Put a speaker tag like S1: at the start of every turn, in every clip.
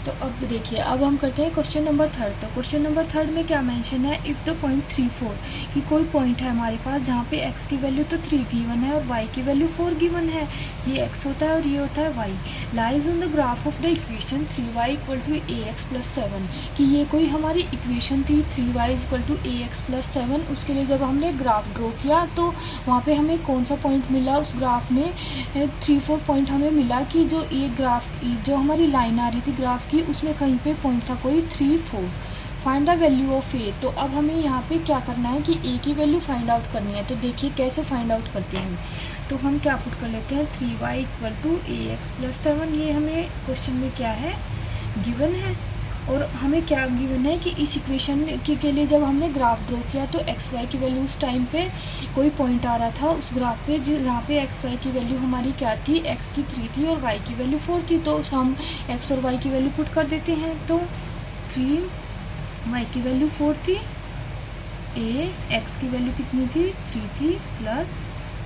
S1: तो अब देखिए, अब हम करते हैं क्वेश्चन नंबर थर्ड। तो क्वेश्चन नंबर थर्ड में क्या मेंशन है, इफ़ द पॉइंट 3, 4 कि कोई पॉइंट है हमारे पास जहाँ पे x की वैल्यू तो 3 गिवन है और y की वैल्यू 4 गिवन है, ये x होता है और ये होता है y, lies on the graph of the equation 3y equal to ax plus 7 कि ये कोई हमारी इक्वेशन थी 3y equal to ax plus 7। उसके लिए जब हमने ग्राफ ड्रॉ किया तो वहाँ पे हमें कौन सा पॉइंट मिला, उस ग्राफ में 3, 4 पॉइंट हमें मिला कि जो ये ग्राफ जो हमारी लाइन आ रही थी ग्राफ की उसमें कहीं पे पॉइंट था कोई 3, 4। फाइंड द वैल्यू ऑफ ए, तो अब हमें यहाँ पे क्या करना है कि ए की वैल्यू फाइंड आउट करनी है। तो देखिए कैसे फाइंड आउट करते हैं। तो हम क्या पुट कर लेते हैं 3y equal to ax plus 7, ये हमें क्वेश्चन में क्या है गिवन है। और हमें क्या गिवन है कि इस इक्वेशन के लिए जब हमने ग्राफ ड्रॉ किया तो एक्स वाई की वैल्यू उस टाइम पे कोई पॉइंट आ रहा था उस ग्राफ पे जहाँ पे एक्स वाई की वैल्यू हमारी क्या थी, एक्स की 3 थी और वाई की वैल्यू 4 थी। तो हम एक्स और वाई की वैल्यू पुट कर देते हैं। तो 3, वाई की वैल्यू 4 थी, एक्स की वैल्यू कितनी थी 3 थी प्लस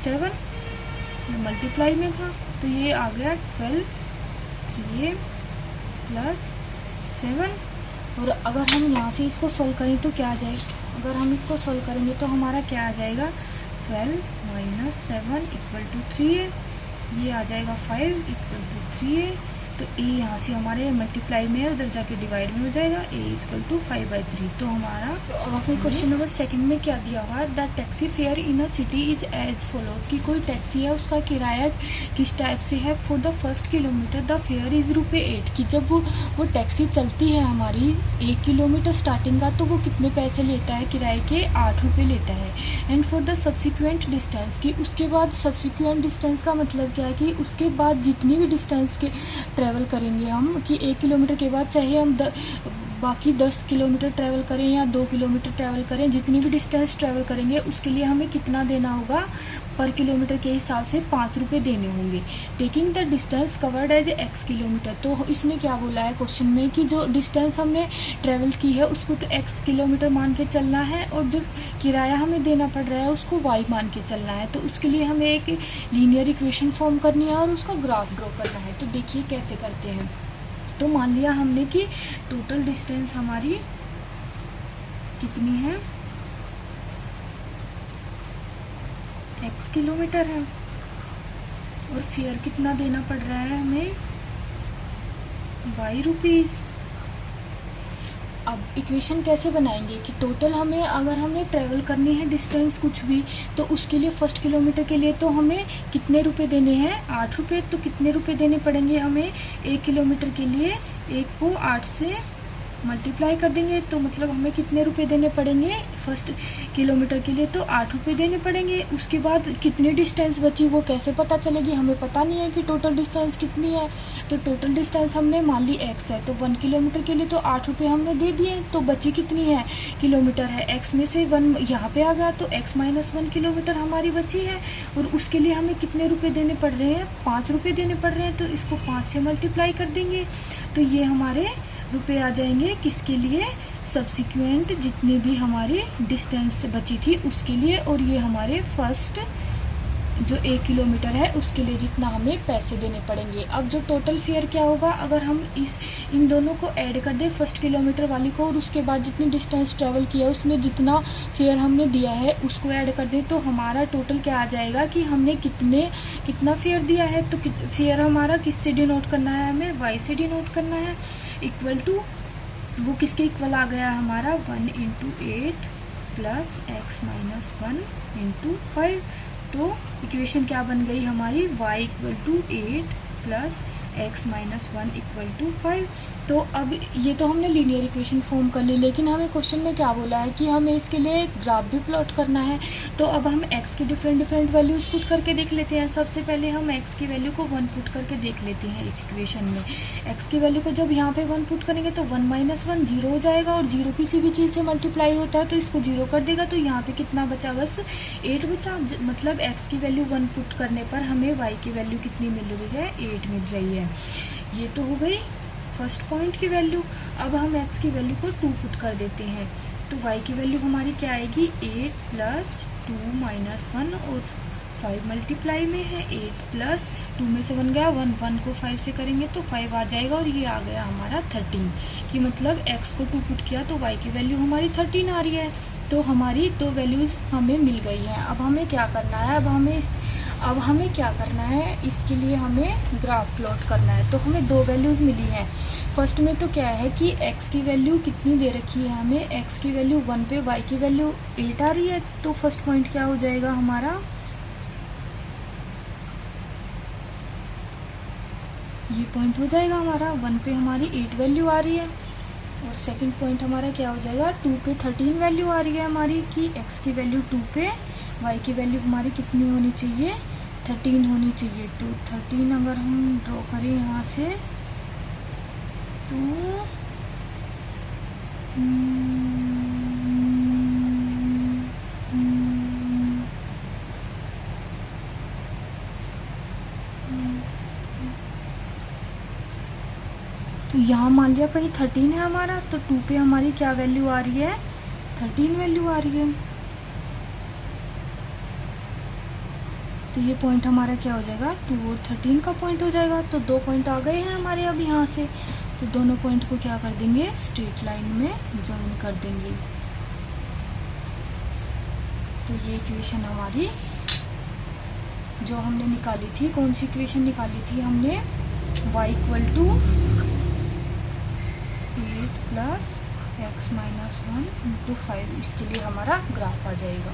S1: 7, मल्टीप्लाई में था तो ये आ गया 12, 3a प्लस 7। और अगर हम यहाँ से इसको सोल्व करें तो क्या आ जाएगा, अगर हम इसको सोल्व करेंगे तो हमारा क्या आ जाएगा 12 माइनस 7 इक्वल टू 3a, ये आ जाएगा 5 इक्वल टू 3a। तो a यहाँ से हमारे मल्टीप्लाई में है, उधर जाके डिवाइड में हो जाएगा, a इक्वल टू 5/3। तो हमारा तो अब अपने क्वेश्चन नंबर सेकंड में क्या दिया हुआ है, the taxi fare in a city is as follows कि कोई टैक्सी है उसका किराया किस टाइप से है। For the first kilometre the fair is ₹8 कि जब वो टैक्सी चलती है हमारी 1 किलोमीटर स्टार्टिंग का तो वो कितने पैसे लेता है, किराए के 8 रुपये लेता है। And for the subsequent distance कि उसके बाद सब्सिक्वेंट डिस्टेंस का मतलब क्या है कि उसके बाद जितनी भी डिस्टेंस के ट्रैवल करेंगे हम कि 1 किलोमीटर के बाद चाहे हम बाकी 10 किलोमीटर ट्रैवल करें या 2 किलोमीटर ट्रैवल करें, जितनी भी डिस्टेंस ट्रैवल करेंगे उसके लिए हमें कितना देना होगा, पर किलोमीटर के हिसाब से 5 रुपये देने होंगे। Taking the distance covered as x kilometre, तो इसने क्या बोला है क्वेश्चन में कि जो डिस्टेंस हमने ट्रैवल की है उसको तो x किलोमीटर मान के चलना है और जो किराया हमें देना पड़ रहा है उसको y मान के चलना है। तो उसके लिए हमें एक लीनियर इक्वेशन फॉर्म करनी है और उसका ग्राफ ड्रॉ करना है। तो देखिए कैसे करते हैं। तो मान लिया हमने कि टोटल डिस्टेंस हमारी कितनी है, x किलोमीटर है और फेयर कितना देना पड़ रहा है हमें, y रुपीज़। अब इक्वेशन कैसे बनाएंगे कि टोटल हमें अगर हमने ट्रैवल करनी है डिस्टेंस कुछ भी तो उसके लिए फर्स्ट किलोमीटर के लिए तो हमें कितने रुपए देने हैं, 8 रुपये। तो कितने रुपए देने पड़ेंगे हमें 1 किलोमीटर के लिए, 1 को 8 से मल्टीप्लाई कर देंगे तो मतलब हमें कितने रुपए देने पड़ेंगे फर्स्ट किलोमीटर के लिए, तो 8 रुपये देने पड़ेंगे। उसके बाद कितनी डिस्टेंस बची वो कैसे पता चलेगी, हमें पता नहीं है कि टोटल डिस्टेंस कितनी है। तो टोटल डिस्टेंस हमने मान ली x है तो 1 किलोमीटर के लिए तो 8 रुपये हमने दे दिए। तो बची कितनी है किलोमीटर है, x में से 1 यहाँ पे आ गया तो x माइनस 1 किलोमीटर हमारी बची है। और उसके लिए हमें कितने रुपये देने पड़ रहे हैं, 5 रुपये देने पड़ रहे हैं। तो इसको 5 से मल्टीप्लाई कर देंगे तो ये हमारे रुपए आ जाएंगे किसके लिए, सब्सिक्वेंट जितनी भी हमारी डिस्टेंस बची थी उसके लिए। और ये हमारे फर्स्ट जो 1 किलोमीटर है उसके लिए जितना हमें पैसे देने पड़ेंगे। अब जो टोटल फेयर क्या होगा, अगर हम इन दोनों को ऐड कर दें फर्स्ट किलोमीटर वाली को और उसके बाद जितनी डिस्टेंस ट्रैवल किया है उसमें जितना फेयर हमने दिया है उसको ऐड कर दें तो हमारा टोटल क्या आ जाएगा कि हमने कितना फेयर दिया है। तो फेयर हमारा किससे डिनोट करना है, हमें y से डिनोट करना है। इक्वल टू वो किसके इक्वल आ गया हमारा 1 × 8 प्लस x माइनस 1 × 5। तो इक्वेशन क्या बन गई हमारी, y equal to 8 plus x minus 1 equal to 5। तो अब ये तो हमने लीनियर इक्वेशन फॉर्म कर ली, लेकिन हमें क्वेश्चन में क्या बोला है कि हमें इसके लिए ग्राफ भी प्लॉट करना है। तो अब हम x की डिफरेंट वैल्यूज़ पुट करके देख लेते हैं। सबसे पहले हम x की वैल्यू को 1 पुट करके देख लेते हैं इस इक्वेशन में। x की वैल्यू को जब यहाँ पे 1 पुट करेंगे तो 1 माइनस 1 0 हो जाएगा और 0 किसी भी चीज़ से मल्टीप्लाई होता है तो इसको 0 कर देगा। तो यहाँ पे कितना बचा, बस 8 बचा। मतलब x की वैल्यू 1 पुट करने पर हमें y की वैल्यू कितनी मिल रही है, 8 मिल रही है। ये तो हो गई फर्स्ट पॉइंट की वैल्यू। अब हम x की वैल्यू को 2 पुट कर देते हैं तो y की वैल्यू हमारी क्या आएगी, 8 प्लस 2 माइनस 1 और 5 मल्टीप्लाई में है 8 प्लस 2 में से 1 गया, 1 को 5 से करेंगे तो 5 आ जाएगा और ये आ गया हमारा 13, कि मतलब x को 2 पुट किया तो y की वैल्यू हमारी 13 आ रही है। तो हमारी 2 वैल्यूज़ हमें मिल गई हैं। अब हमें क्या करना है, अब हमें क्या करना है, इसके लिए हमें ग्राफ प्लॉट करना है। तो हमें 2 वैल्यूज़ मिली हैं। फर्स्ट में तो क्या है कि x की वैल्यू कितनी दे रखी है हमें, x की वैल्यू 1 पे, y की वैल्यू 8 आ रही है। तो फर्स्ट पॉइंट क्या हो जाएगा हमारा, ये पॉइंट हो जाएगा हमारा 1 पे हमारी 8 वैल्यू आ रही है। और सेकंड पॉइंट हमारा क्या हो जाएगा, 2 पे 13 वैल्यू आ रही है हमारी, कि x की वैल्यू 2 पे, y की वैल्यू हमारी कितनी होनी चाहिए, 13 होनी चाहिए। तो 13 अगर हम ड्रॉ करें यहाँ से तो यहाँ मान लिया कहीं 13 है हमारा, तो 2 पे हमारी क्या वैल्यू आ रही है, 13 वैल्यू आ रही है। तो ये पॉइंट हमारा क्या हो जाएगा, 2 और 13 का पॉइंट हो जाएगा। तो 2 पॉइंट आ गए हैं हमारे अब यहाँ से। तो दोनों पॉइंट को क्या कर देंगे, स्ट्रेट लाइन में ज्वाइन कर देंगे। तो ये इक्वेशन हमारी जो हमने निकाली थी, कौन सी इक्वेशन निकाली थी हमने, y = 8 + x - 1 × 5, इसके लिए हमारा ग्राफ आ जाएगा।